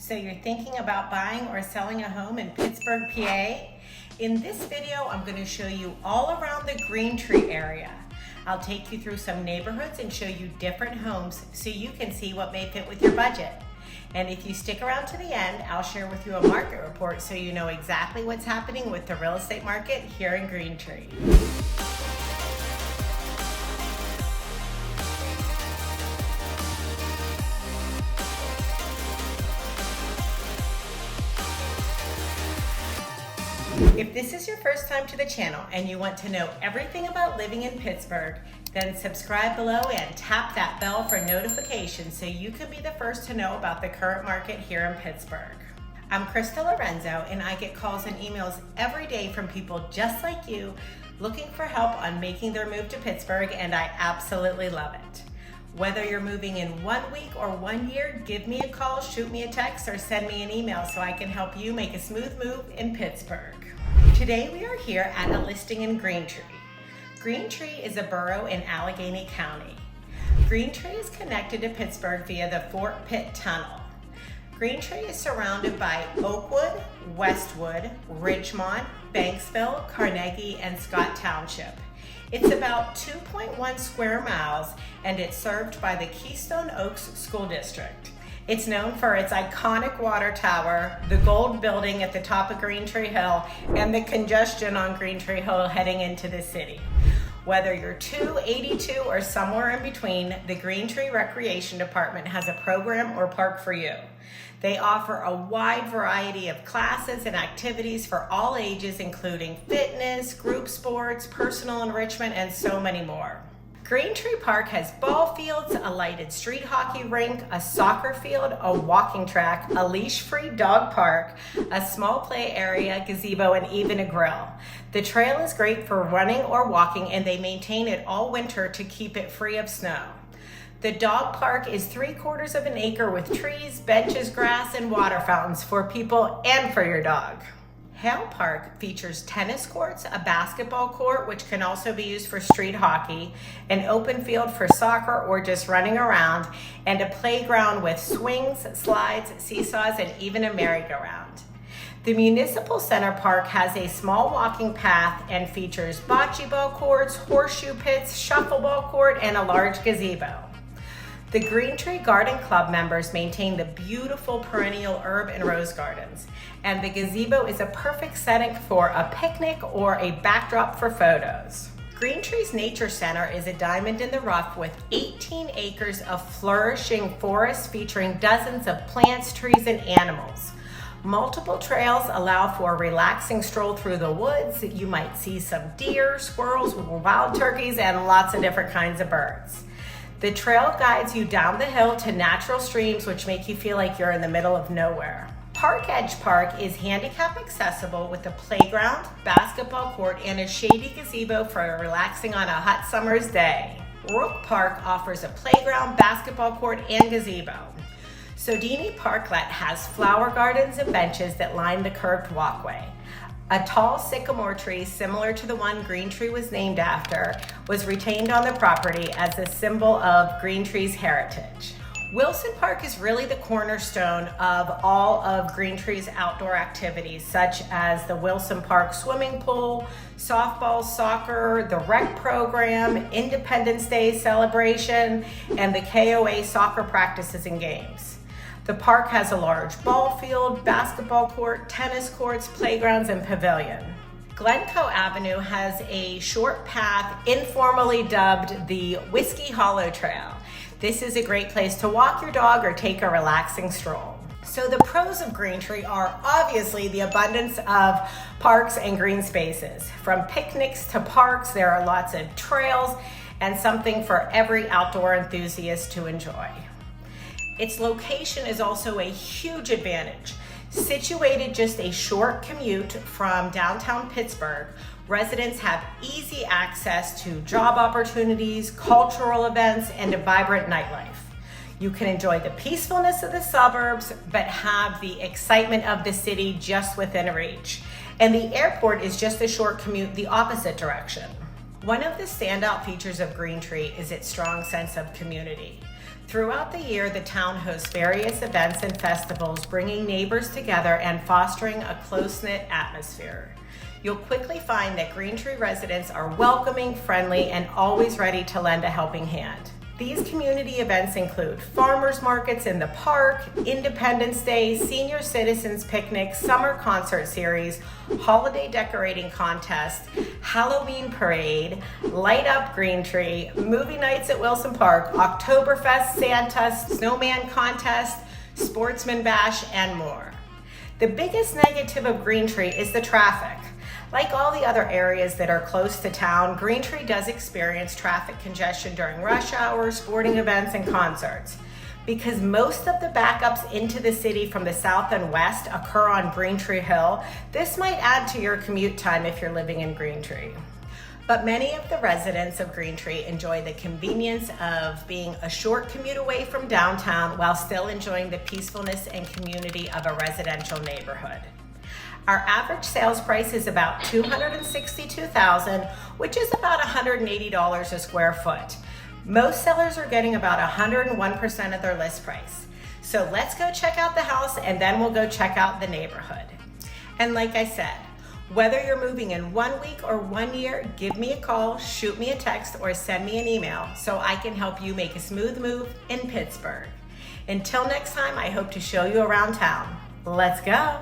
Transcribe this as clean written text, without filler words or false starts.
So you're thinking about buying or selling a home in Pittsburgh, PA? In this video, I'm going to show you all around the Green Tree area. I'll take you through some neighborhoods and show you different homes so you can see what may fit with your budget. And if you stick around to the end, I'll share with you a market report so you know exactly what's happening with the real estate market here in Green Tree. If this is your first time to the channel and you want to know everything about living in Pittsburgh, then subscribe below and tap that bell for notifications so you can be the first to know about the current market here in Pittsburgh. I'm Krista Lorenzo, and I get calls and emails every day from people just like you looking for help on making their move to Pittsburgh, and I absolutely love it. Whether you're moving in 1 week or 1 year, give me a call, shoot me a text, or send me an email so I can help you make a smooth move in Pittsburgh. Today we are here at a listing in Green Tree. Green Tree is a borough in Allegheny County. Green Tree is connected to Pittsburgh via the Fort Pitt Tunnel. Green Tree is surrounded by Oakwood, Westwood, Ridgemont, Banksville, Carnegie, and Scott Township. It's about 2.1 square miles, and it's served by the Keystone Oaks School District. It's known for its iconic water tower, the gold building at the top of Green Tree Hill, and the congestion on Green Tree Hill heading into the city. Whether you're 282 or somewhere in between, the Green Tree Recreation Department has a program or park for you. They offer a wide variety of classes and activities for all ages, including fitness, group sports, personal enrichment, and so many more. Green Tree Park has ball fields, a lighted street hockey rink, a soccer field, a walking track, a leash-free dog park, a small play area, gazebo, and even a grill. The trail is great for running or walking, and they maintain it all winter to keep it free of snow. The dog park is 3/4 of an acre with trees, benches, grass, and water fountains for people and for your dog. Hale Park features tennis courts, a basketball court, which can also be used for street hockey, an open field for soccer or just running around, and a playground with swings, slides, seesaws, and even a merry-go-round. The Municipal Center Park has a small walking path and features bocce ball courts, horseshoe pits, shuffleball court, and a large gazebo. The Green Tree Garden Club members maintain the beautiful perennial herb and rose gardens, and the gazebo is a perfect setting for a picnic or a backdrop for photos. Green Tree's Nature Center is a diamond in the rough with 18 acres of flourishing forest featuring dozens of plants, trees, and animals. Multiple trails allow for a relaxing stroll through the woods. You might see some deer, squirrels, wild turkeys, and lots of different kinds of birds. The trail guides you down the hill to natural streams, which make you feel like you're in the middle of nowhere. Park Edge Park is handicap accessible with a playground, basketball court, and a shady gazebo for relaxing on a hot summer's day. Rook Park offers a playground, basketball court, and gazebo. Sodini Parklet has flower gardens and benches that line the curved walkway. A tall sycamore tree, similar to the one Green Tree was named after, was retained on the property as a symbol of Green Tree's heritage. Wilson Park is really the cornerstone of all of Green Tree's outdoor activities, such as the Wilson Park swimming pool, softball, soccer, the rec program, Independence Day celebration, and the KOA soccer practices and games. The park has a large ball field, basketball court, tennis courts, playgrounds, and pavilion. Glencoe Avenue has a short path informally dubbed the Whiskey Hollow Trail. This is a great place to walk your dog or take a relaxing stroll. So the pros of Green Tree are obviously the abundance of parks and green spaces. From picnics to parks, there are lots of trails and something for every outdoor enthusiast to enjoy. Its location is also a huge advantage. Situated just a short commute from downtown Pittsburgh, residents have easy access to job opportunities, cultural events, and a vibrant nightlife. You can enjoy the peacefulness of the suburbs, but have the excitement of the city just within reach. And the airport is just a short commute the opposite direction. One of the standout features of Green Tree is its strong sense of community. Throughout the year, the town hosts various events and festivals, bringing neighbors together and fostering a close-knit atmosphere. You'll quickly find that Green Tree residents are welcoming, friendly, and always ready to lend a helping hand. These community events include farmers markets in the park, Independence Day, senior citizens picnics, summer concert series, holiday decorating contest, Halloween parade, light up Green Tree, movie nights at Wilson Park, Oktoberfest, Santa, snowman contest, sportsman bash, and more. The biggest negative of Green Tree is the traffic. Like all the other areas that are close to town, Green Tree does experience traffic congestion during rush hours, sporting events, and concerts. Because most of the backups into the city from the south and west occur on Green Tree Hill, this might add to your commute time if you're living in Green Tree. But many of the residents of Green Tree enjoy the convenience of being a short commute away from downtown while still enjoying the peacefulness and community of a residential neighborhood. Our average sales price is about $262,000, which is about $180 a square foot. Most sellers are getting about 101% of their list price. So let's go check out the house and then we'll go check out the neighborhood. And like I said, whether you're moving in 1 week or 1 year, give me a call, shoot me a text, or send me an email so I can help you make a smooth move in Pittsburgh. Until next time, I hope to show you around town. Let's go.